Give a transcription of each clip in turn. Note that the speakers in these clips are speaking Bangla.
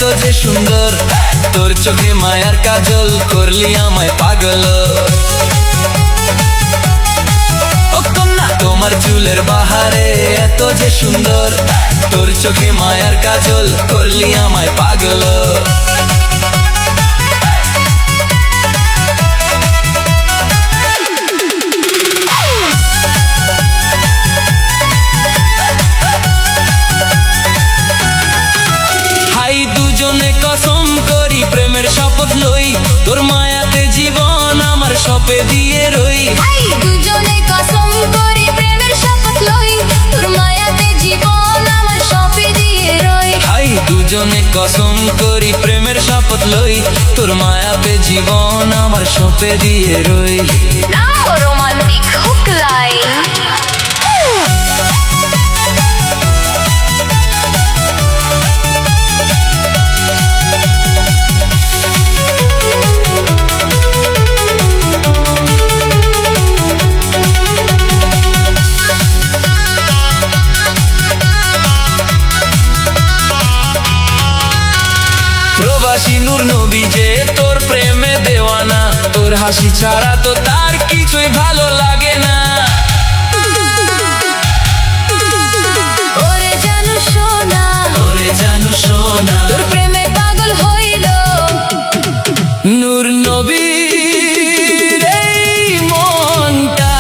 এত যে সুন্দর, তোর চোখে মায়ার কাজল করলি আমায় পাগল। ও কন্যা তোমার চুলের বাহারে এত যে সুন্দর, তোর চোখে মায়ার কাজল করলি আমায় পাগল। দুজনে কসম করি প্রেমের শপথ লই, তোর মায়াতে জীবন আমার সপে দিয়ে রই। দুজনে কসম করি প্রেমের শপথ লই, তোর মায়াতে জীবন আমার সপে দিয়ে রই। দুজনে কসম করি প্রেমের শপথ লই, তোর মায়াতে জীবন আমার সপে দিয়ে রই। Romantic hook line. প্রবাসী নূর নবী যে তোর প্রেমে দেওয়ানা, তোর হাসি ছাড়া তো তার কিছুই ভালো লাগে না। ওরে জানু সোনা, ওরে জানু সোনা, তোর প্রেমে পাগল হইল নূর নবীর এই মনটা।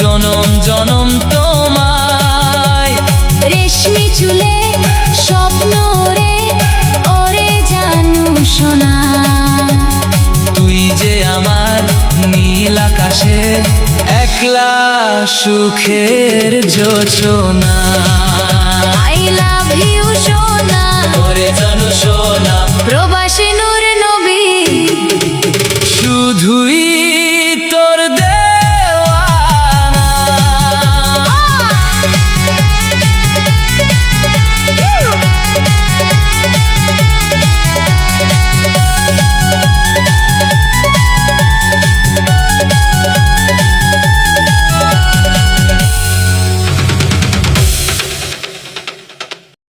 জনম জনম তোমায়, রেশমি চুলে স্বপ্ন রে ওরে জানু সোনা। তুই যে আমার নীল আকাশে একলা সুখের যোছনা।